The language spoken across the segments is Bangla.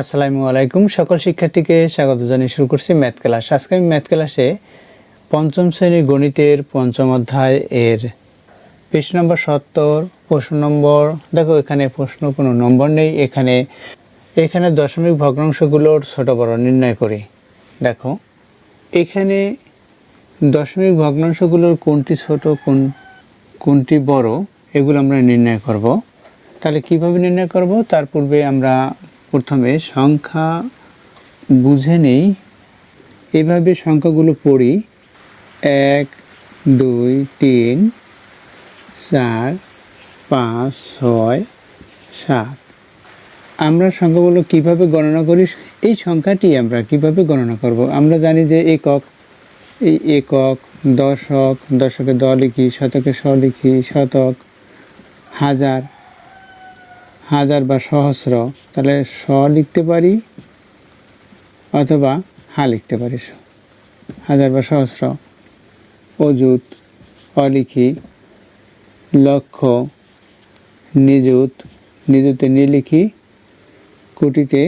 আসসালামু আলাইকুম সকল শিক্ষার্থীকে স্বাগত জানিয়ে শুরু করছি ম্যাথ ক্লাস। আজকে আমি ম্যাথ ক্লাসে পঞ্চম শ্রেণীর গণিতের পঞ্চম অধ্যায় এর পৃষ্ঠা নম্বর 70 প্রশ্ন নম্বর দেখো এখানে প্রশ্ন কোনো নম্বর নেই, এখানে দশমিক ভগ্নাংশগুলোর ছোট বড় নির্ণয় করি। দেখো এখানে দশমিক ভগ্নাংশগুলোর কোনটি ছোট কোনটি বড় এগুলো আমরা নির্ণয় করব। তাহলে কিভাবে নির্ণয় করব তার পূর্বে আমরা প্রথমে সংখ্যা বুঝে নেই। এভাবে সংখ্যাগুলো পড়ি 1 2 3 4 5 6 7। আমরা সংখ্যাগুলো কিভাবে গণনা করি, এই সংখ্যাটি আমরা কিভাবে গণনা করব। আমরা জানি যে একক, এই একক, দশক, দশকে দ লিখি, শতকে শ লিখি, শতক, হাজার, হাজার বা সহস্র, তাহলে শ লিখতে পারি অথবা হা লিখতে পারি, হাজার বা সহস্র। অযুত অলিখি, লক্ষ, নিযুত, নিযুতে নি লিখি, কোটিতে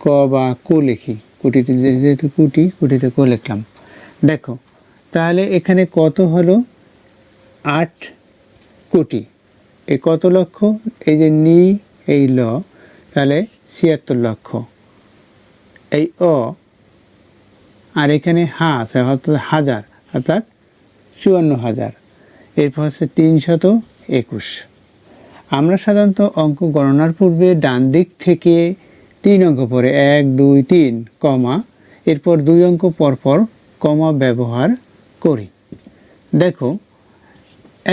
ক বা কো লিখি, কোটিতে যেহেতু কোটি, কোটিতে কো লিখলাম। দেখো তাহলে এখানে কত হলো 8 কোটি। এই কত লক্ষ, এই যে নি এই ল, তাহলে 76 লক্ষ। এই অ আর এখানে হা আছে অর্থাৎ হাজার, অর্থাৎ 54,000। এরপর হচ্ছে 321। আমরা সাধারণত অঙ্ক গণনার পূর্বে ডান দিক থেকে 3 অঙ্ক পরে 1 2 3 কমা, এরপর 2 অঙ্ক পরপর কমা ব্যবহার করি। দেখো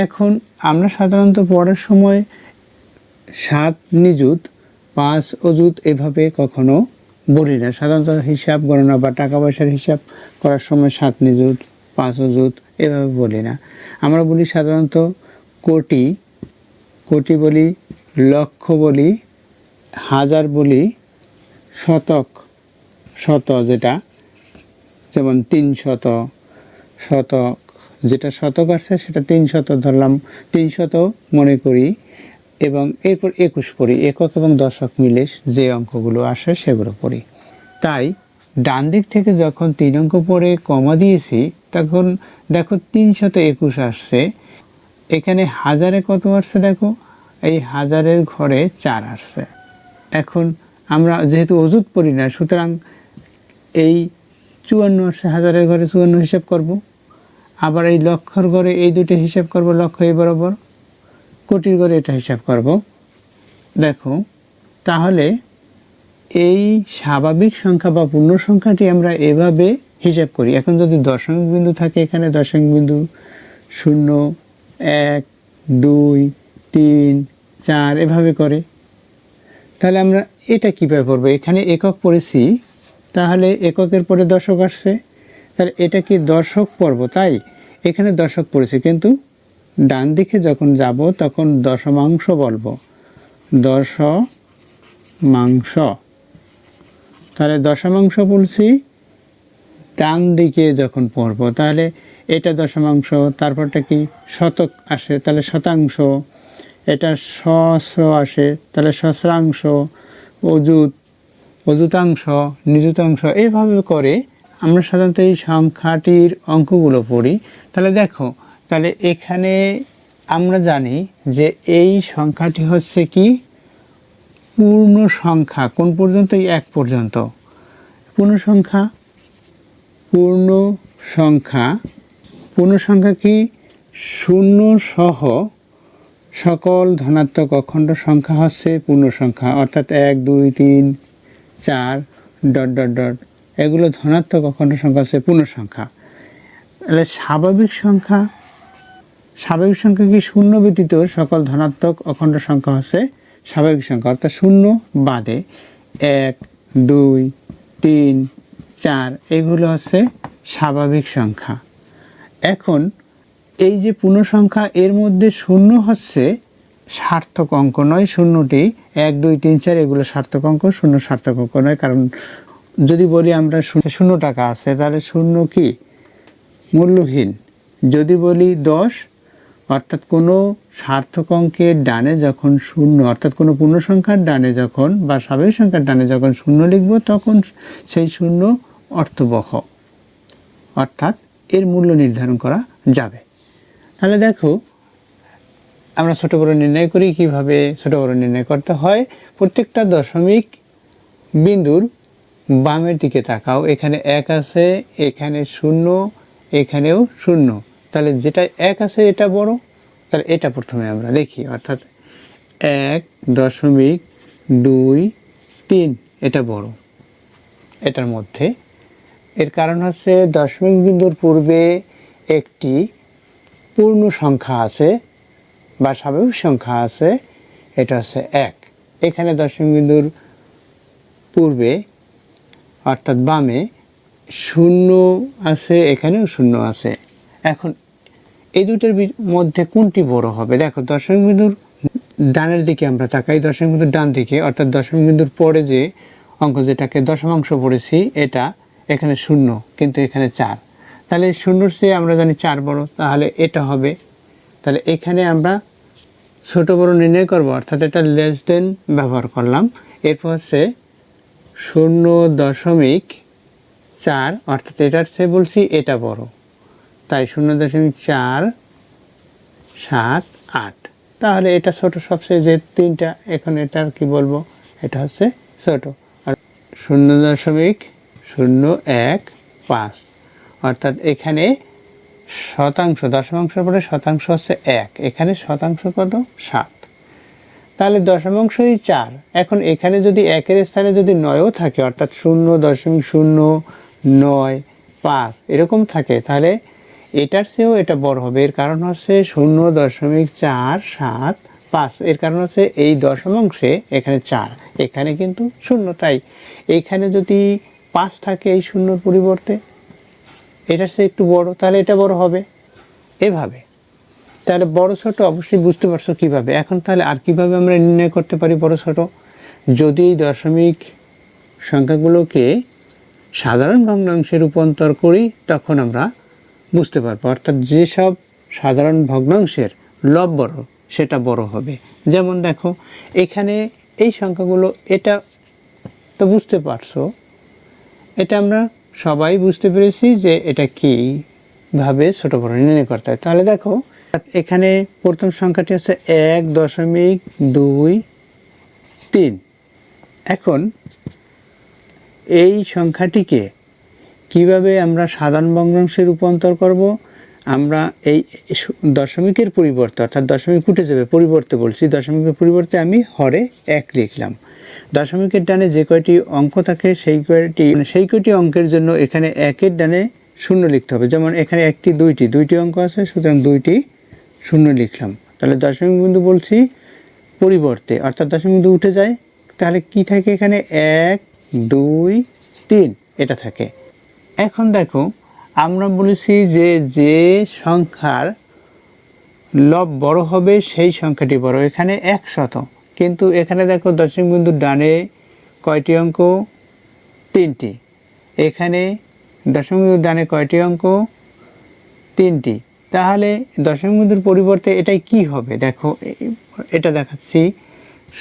এখন আমরা সাধারণত পড়ার সময় 7 নিযুত 5 অযুত এভাবে কখনো বলি না। সাধারণত হিসাব গণনা বা টাকা পয়সার হিসাব করার সময় 7 নিযুত 5 অযুত এভাবে বলি না। আমরা বলি সাধারণত কোটি, কোটি বলি, লক্ষ বলি, হাজার বলি, শতক, শত যেটা যেমন 300, শতক যেটা শতক আসছে সেটা 300 ধরলাম, 300 মনে করি, এবং এরপর 21 পড়ি। একক এবং দশক মিলে যে অঙ্কগুলো আসে সেগুলো পড়ি। তাই ডান দিক থেকে যখন 3 অঙ্ক পরে কমা দিয়েছি তখন দেখো 321 আসছে। এখানে হাজারে কত আসছে দেখো, এই হাজারের ঘরে 4 আসছে। এখন আমরা যেহেতু অযুত পড়ি না, সুতরাং এই 54 আসছে, হাজারের ঘরে 54 হিসাব করব। আবার এই লক্ষর ঘরে এই দুটো হিসাব করব, লক্ষ এই বরাবর, কোটির ঘরে এটা হিসাব করব। দেখো তাহলে এই স্বাভাবিক সংখ্যা বা পূর্ণ সংখ্যাটি আমরা এভাবে হিসাব করি। এখন যদি দশমিক বিন্দু থাকে, এখানে দশমিক বিন্দু 0 1 2 3 4 এভাবে করে। তাহলে আমরা এটা কীভাবে করব, এখানে একক পড়েছি, তাহলে এককের পরে দশক আসছে, তাহলে এটা কি দশক পর্ব, তাই এখানে দশক পড়েছি, কিন্তু ডান দিকে যখন যাব তখন দশমাংশ বলবো, দশমাংশ। তাহলে দশমাংশ বলছি ডান দিকে যখন পড়ব, তাহলে এটা দশমাংশ, তারপরটা কি শতক আসে, তাহলে শতাংশ, এটা সহস্র আসে, তাহলে সহস্রাংশ, অযুত, অযুতাংশ, নিযুতাংশ, এইভাবে করে আমরা সাধারণত এই সংখ্যাটির অঙ্কগুলো পড়ি। তাহলে দেখো, তাহলে এখানে আমরা জানি যে এই সংখ্যাটি হচ্ছে কি পূর্ণ সংখ্যা। কোন পর্যন্ত? এই 1 পর্যন্ত পূর্ণ সংখ্যা। পূর্ণ সংখ্যা, পূর্ণ সংখ্যা কি 0 সহ সকল ধনাত্মক অখণ্ড সংখ্যা হচ্ছে পূর্ণ সংখ্যা, অর্থাৎ 1 2 3 4 ডট ডট ডট এগুলো ধনাত্মক অখণ্ড সংখ্যা হচ্ছে পূর্ণ সংখ্যা। তাহলে স্বাভাবিক সংখ্যা, স্বাভাবিক সংখ্যা কি 0 ব্যতীত সকল ধনাত্মক অখণ্ড সংখ্যা হচ্ছে স্বাভাবিক সংখ্যা, অর্থাৎ 0 বাদে 1 2 3 4 এগুলো হচ্ছে স্বাভাবিক সংখ্যা। এখন এই যে পূর্ণ সংখ্যা, এর মধ্যে 0 হচ্ছে সার্থক অঙ্ক নয়। 0টি 1 2 3 4 এগুলো সার্থক অঙ্ক, 0 সার্থক অঙ্ক নয়। কারণ যদি বলি আমরা 0 টাকা আছে, তাহলে 0 কি মূল্যহীন। যদি বলি 10 অর্থাৎ কোনো সার্থক অঙ্কের ডানে যখন শূন্য, অর্থাৎ কোনো পূর্ণ সংখ্যার ডানে যখন বা স্বাভাবিক সংখ্যার ডানে যখন শূন্য লিখব তখন সেই শূন্য অর্থবহ, অর্থাৎ এর মূল্য নির্ধারণ করা যাবে। তাহলে দেখো আমরা ছোট বড় নির্ণয় করি। কিভাবে ছোট বড় নির্ণয় করতে হয়, প্রত্যেকটা দশমিক বিন্দুর বামের দিকে তাকাও। এখানে 1 আছে, এখানে 0, এখানেও 0। তাহলে যেটা 1 আছে এটা বড়, তাহলে এটা প্রথমে আমরা লিখি, অর্থাৎ 1.23 এটা বড় এটার মধ্যে। এর কারণ হচ্ছে দশমিক বিন্দুর পূর্বে একটি পূর্ণ সংখ্যা আছে বা স্বাভাবিক সংখ্যা আছে, এটা হচ্ছে 1। এখানে দশমিক বিন্দুর পূর্বে অর্থাৎ বামে 0 আছে, এখানেও 0 আছে। এখন এই দুটোর মধ্যে কোনটি বড় হবে? দেখো দশমিক বিন্দুর ডানের দিকে আমরা তাকাই, দশমিক বিন্দুর ডান দিকে, অর্থাৎ দশমিক বিন্দুর পরে যে অঙ্ক যেটাকে দশমাংশ পড়েছি এটা, এখানে 0 কিন্তু এখানে 4। তাহলে 0-র চেয়ে আমরা জানি 4 বড়, তাহলে এটা হবে। তাহলে এখানে আমরা ছোট বড় নির্ণয় করব, অর্থাৎ এটা লেস দেন ব্যবহার করলাম। এরপর হচ্ছে 0.4, অর্থাৎ এটার চেয়ে বলছি এটা বড়, তাই 0.478। তাহলে এটা ছোট সবচেয়ে, যে 3টা, এখন এটার কি বলবো, এটা হচ্ছে ছোট। আর 0.015, অর্থাৎ এখানে শতাংশ, দশমাংশের পরে শতাংশ হচ্ছে 1, এখানে শতাংশ কত? 7। তাহলে দশমাংশই 4। এখন এখানে যদি 1-এর স্থানে যদি 9ও থাকে, অর্থাৎ 0.095 এরকম থাকে, তাহলে এটার চেয়েও এটা বড় হবে। এর কারণ হচ্ছে 0.475। এর কারণ হচ্ছে এই দশমাংশে এখানে 4, এখানে কিন্তু 0, তাই এখানে যদি 5 থাকে এই 0-র পরিবর্তে, এটার চেয়ে একটু বড়, তাহলে এটা বড় হবে। এভাবে তাহলে বড় ছোট অবশ্যই বুঝতে পারছো কিভাবে। এখন তাহলে আর কিভাবে আমরা নির্ণয় করতে পারি বড় ছোট? যদি এই দশমিক সংখ্যাগুলোকে সাধারণ ভগ্নাংশে রূপান্তর করি তখন আমরা বুঝতে পারবো, অর্থাৎ যেসব সাধারণ ভগ্নাংশের লব বড় সেটা বড় হবে। যেমন দেখো এখানে এই সংখ্যাগুলো, এটা তো বুঝতে পারছো, এটা আমরা সবাই বুঝতে পেরেছি যে এটা কীভাবে ছোট বড় নির্ণয় করতে হয়। তাহলে দেখো এখানে প্রথম সংখ্যাটি হচ্ছে 1.23। এখন এই সংখ্যাটিকে কিভাবে আমরা সাধারণ ভগ্নাংশে রূপান্তর করব? আমরা এই দশমিকের পরিবর্তে, অর্থাৎ দশমিক উঠে যাবে, পরিবর্তে বলছি, দশমিকের পরিবর্তে আমি হরে 1 লিখলাম। দশমিকের ডানে যে কয়টি অঙ্ক থাকে সেই কয়টি অঙ্কের জন্য এখানে 1-এর ডানে 0 লিখতে হবে। যেমন এখানে 1টি 2টি অঙ্ক আছে, সুতরাং 2টি 0 লিখলাম। তাহলে দশমিক বিন্দু বলছি পরিবর্তে, অর্থাৎ দশমিক বিন্দু উঠে যায়, তাহলে কি থাকে এখানে? 1, 2, 3 এটা থাকে। এখন দেখো আমরা বলেছি যে যে সংখ্যার লব বড় হবে সেই সংখ্যাটি বড়, এখানে 100। কিন্তু এখানে দেখো দশমিক বিন্দুর ডানে কয়টি অঙ্ক? 3টি। এখানে দশমিক বিন্দুর ডানে কয়টি অঙ্ক? 3টি। তাহলে দশমিক বিন্দুর পরিবর্তে এটাই কি হবে? দেখো এটা দেখাচ্ছি,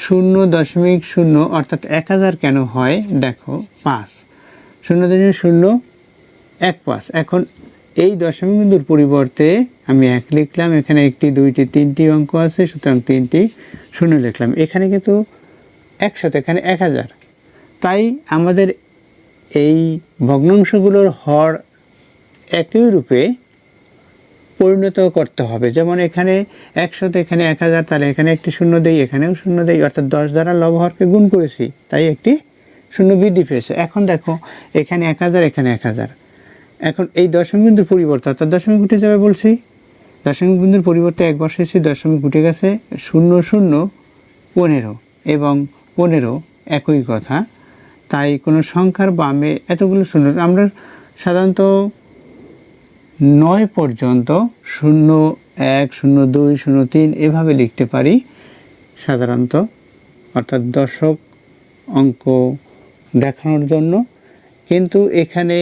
0.0, অর্থাৎ 1000 কেন হয়? দেখো 5, 0.015। এখন এই দশমিক বিন্দুর পরিবর্তে আমি 1 লিখলাম, এখানে 1টি 2টি 3টি অঙ্ক আছে, সুতরাং 3টি 0 লিখলাম। এখানে কিন্তু 100, এখানে 1000। তাই আমাদের এই ভগ্নাংশগুলোর হর একই রূপে পরিণত করতে হবে। যেমন এখানে 100, এখানে 1000, তাহলে এখানে একটি 0 দেই, এখানেও 0 দেই, অর্থাৎ 10 দ্বারা লব হরকে গুণ করেছি, তাই একটি 0 বৃদ্ধি পেয়েছে। এখন দেখো এখানে 1000, এখানে 1000। এখন এই দশমিক বিন্দুর পরিবর্তে, অর্থাৎ দশমিক উঠে যাবে বলছি, দশমিক বিন্দুর পরিবর্তে 1 বসেছি, দশমিক উঠে গেছে, 0, 0, 15 এবং 15 একই কথা। তাই কোনো সংখ্যার বামে এতগুলো 0, আমরা সাধারণত 9 পর্যন্ত 0, 1, 0, 2, 0, 3 এভাবে লিখতে পারি সাধারণত, অর্থাৎ দশক অঙ্ক দেখানোর জন্য। কিন্তু এখানে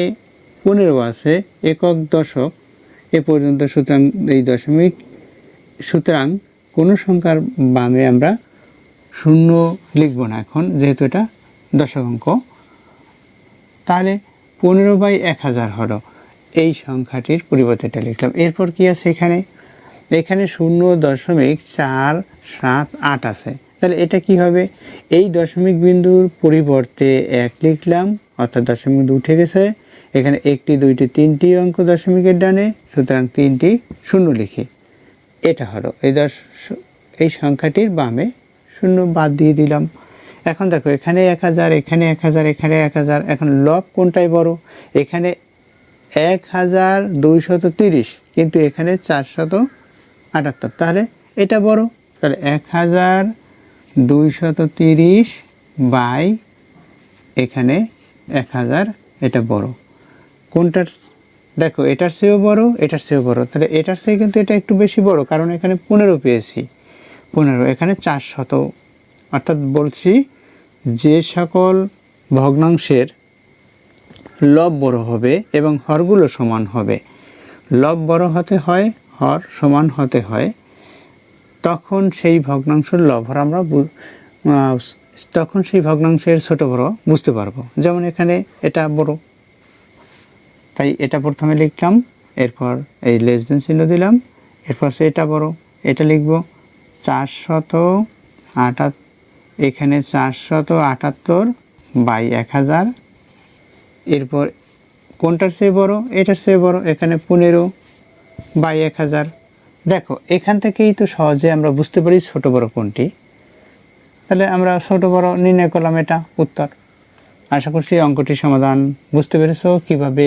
15 আছে, একক দশক এ পর্যন্ত, সুতরাং এই দশমিক সুতরাং কোনো সংখ্যার বামে আমরা শূন্য লিখব না এখন, যেহেতু এটা দশক অঙ্ক। তাহলে 15/1000 হলো এই সংখ্যাটির পরিবর্তে এটা লিখলাম। এরপর কি আছে এখানে 0.478 আছে। তাহলে এটা কি হবে, এই দশমিক বিন্দুর পরিবর্তে 1 লিখলাম, অর্থাৎ দশমিক বিন্দু উঠে গেছে। এখানে 1টি 2টি 3টি অঙ্ক দশমিকের ডানে, সুতরাং 3টি শূন্য লিখি। এটা হলো এই সংখ্যাটির বামে শূন্য বাদ দিয়ে দিলাম। এখন দেখো এখানে 1000, এখানে 1000, এখানে 1000। এখন লব কোনটাই বড়, এখানে 1230, কিন্তু এখানে 478, তাহলে এটা বড়। তাহলে 1230 বাই এখানে 1000, এটা বড়। কোনটার, দেখো এটার চেয়েও বড়, এটার চেয়েও বড়। তাহলে এটার চেয়ে কিন্তু এটা একটু বেশি বড়, কারণ এখানে 15 পেয়েছি। 15, এখানে 400। অর্থাৎ বলছি যে সকল ভগ্নাংশের লব বড় হবে এবং হরগুলো সমান হবে, লব বড় হতে হয়, হর সমান হতে হয়, তখন সেই ভগ্নাংশের লবহর আমরা তখন সেই ভগ্নাংশের ছোট বড় বুঝতে পারবো। যেমন এখানে এটা বড়, তাই এটা প্রথমে লিখলাম, এরপর এই লেস দেন চিহ্ন দিলাম, এরপর এটা বড়, এটা লিখব 478, এখানে 478 বাই 1000। এরপর কোনটার চেয়ে বড়, এটার চেয়ে বড়, এখানে 15 বাই 1000। দেখো এখান থেকেই তো সহজে আমরা বুঝতে পারি ছোট বড় কোনটি। তাহলে আমরা ছোট বড় নির্ণয় করলাম, এটা উত্তর। আশা করছি অঙ্কটির সমাধান বুঝতে পেরেছো, কিভাবে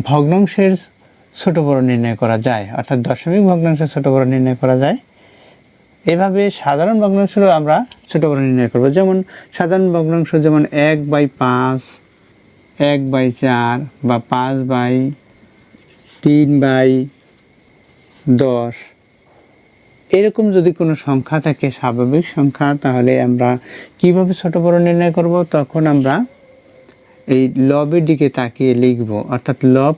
ভগ্নাংশের ছোট বড় নির্ণয় করা যায়, অর্থাৎ দশমিক ভগ্নাংশের ছোট বড় নির্ণয় করা যায়। এভাবে সাধারণ ভগ্নাংশেরও আমরা ছোট বড় নির্ণয় করব। যেমন সাধারণ ভগ্নাংশ, যেমন 1/5, 1/4 বা 5/3/10, এরকম যদি কোনো সংখ্যা থাকে, স্বাভাবিক সংখ্যা, তাহলে আমরা কিভাবে ছোট বড় নির্ণয় করব, তখন আমরা এই লবের দিকে তাকিয়ে লিখব। অর্থাৎ লব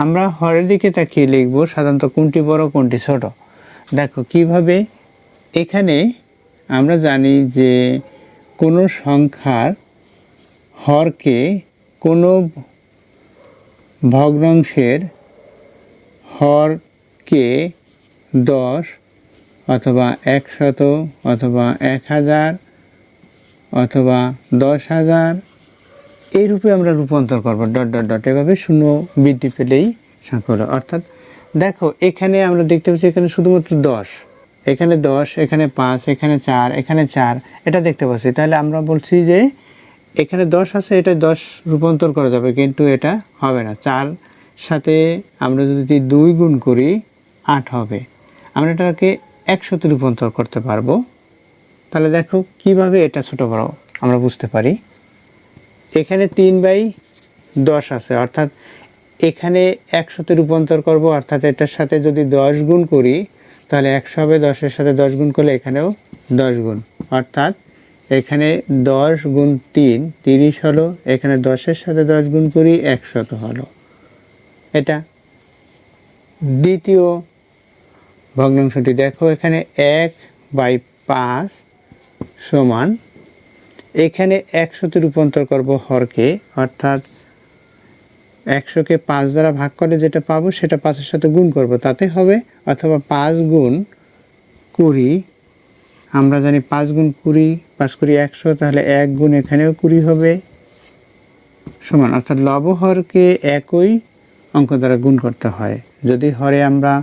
আমরা হরের দিকে তাকিয়ে লিখব, সাধারণত কোনটি বড় কোনটি ছোট। দেখো কিভাবে, এখানে আমরা জানি যে কোনো সংখ্যার হরকে কোনো ভগ্নাংশের হরকে 10 অথবা 100 অথবা 1000 অথবা 10,000 এই রূপে আমরা রূপান্তর করব, ডট ডট ডট, এভাবে শূন্য বৃদ্ধি পেলেই সংখ্যা হলো। অর্থাৎ দেখো এখানে আমরা দেখতে পাচ্ছি এখানে শুধুমাত্র 10, এখানে 10, এখানে 5, এখানে 4, এখানে 4, এটা দেখতে পাচ্ছি। তাহলে আমরা বলছি যে এখানে 10 আছে, এটা 10 রূপান্তর করা যাবে, কিন্তু এটা হবে না। 4 সাথে আমরা যদি 2 গুণ করি 8 হবে, আমরা এটাকে 100 রূপান্তর করতে পারবো। তাহলে দেখো কিভাবে এটা ছোট বড় আমরা বুঝতে পারি। এখানে 3/10 আছে, অর্থাৎ এখানে 100 রূপান্তর করব, অর্থাৎ এটার সাথে যদি 10 গুণ করি তাহলে 100 হবে, 10-এর সাথে 10 গুণ করলে এখানেও 10 গুণ, অর্থাৎ এখানে 10 গুণ 3 30 হলো, এখানে 10-এর সাথে 10 গুণ করি 100 হলো। এটা দ্বিতীয় ভগ্নাংশটি। দেখো এখানে 1/5 সমান, এখানে 100 রূপান্তর করব হরকে, অর্থাৎ 100কে 5 দ্বারা ভাগ করে যেটা পাবো সেটা 5-এর সাথে গুণ করব, তাতে হবে। অথবা 5 গুণ 20, আমরা জানি 5 গুণ 20, 5 20 100, তাহলে 1 গুণ এখানেও 20 হবে সমান, অর্থাৎ লব হরকে একই অঙ্ক দ্বারা গুণ করতে হয়। যদি হরে আমরা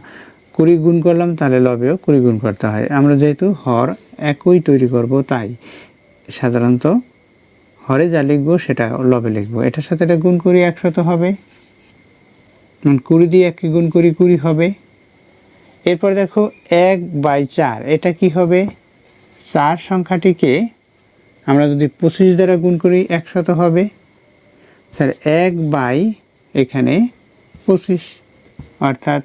20 গুণ করলাম তাহলে লবেও 20 গুণ করতে হয়। আমরা যেহেতু হর একই তৈরি করব, তাই সাধারণত হরে যা লিখবো সেটা লবে লিখবো। এটার সাথে এটা গুণ করি 100 হবে, 20 দিয়ে 1কে গুণ করি 20 হবে। এরপর দেখো 1/4, এটা কি হবে, 4 সংখ্যাটিকে আমরা যদি 25 দ্বারা গুণ করি 100 হবে। তাহলে 1 এখানে 25, অর্থাৎ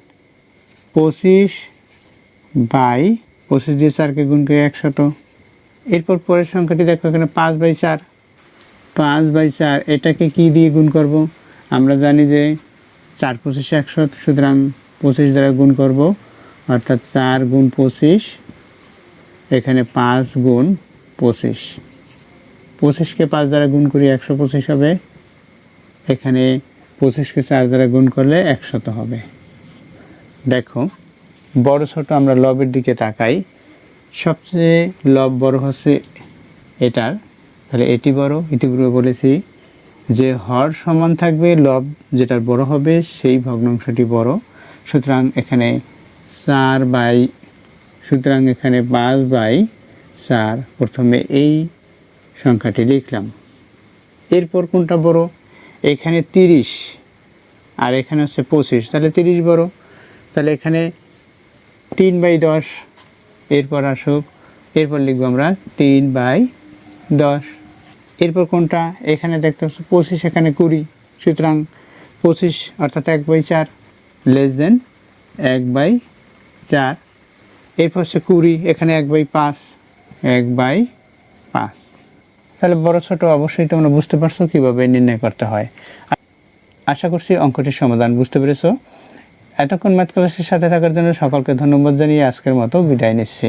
25 দিয়ে 4কে গুণ করি 100। এরপর পরের সংখ্যাটি দেখো, এখানে 5/4, 5/4 এটাকে কি দিয়ে গুণ করব, আমরা জানি যে 4 25 100, সুতরাং 25 দ্বারা গুণ করব, অর্থাৎ 4 গুণ 25, এখানে 5 গুণ 25, 25কে 5 দ্বারা গুণ করি 125 হবে, এখানে 25কে 4 দ্বারা গুণ করলে 100 হবে। দেখো বড় ছোট আমরা লবের দিকে তাকাই, সবচেয়ে লব বড় হচ্ছে এটার, তাহলে এটি বড়। ইতিপূর্বে বলেছি যে হর সমান থাকবে, লব যেটার বড় হবে সেই ভগ্নাংশটি বড়। সুতরাং এখানে 5/4 প্রথমে এই সংখ্যাটি লিখলাম। এরপর কোনটা বড়? এখানে 30 আর এখানে হচ্ছে 25, তাহলে 30 বড়, তাহলে এখানে 3/10। এরপর আসুক, এরপর লিখবো আমরা 3/10। এরপর কোনটা? এখানে দেখতে পাচ্ছি 25, এখানে 20, সুতরাং 25 অর্থাৎ 1/4 লেস দেন 1/4। এরপর হচ্ছে 20, এখানে 1/5, 1/5। তাহলে বড় ছোট অবশ্যই তোমরা বুঝতে পারছো কীভাবে নির্ণয় করতে হয়। আশা করছি অঙ্কটির সমাধান বুঝতে পেরেছো। এতক্ষণ ম্যাথ ক্লাসের সাথে থাকার জন্য সকলকে ধন্যবাদ জানিয়ে আজকের মতো বিদায় নিচ্ছি।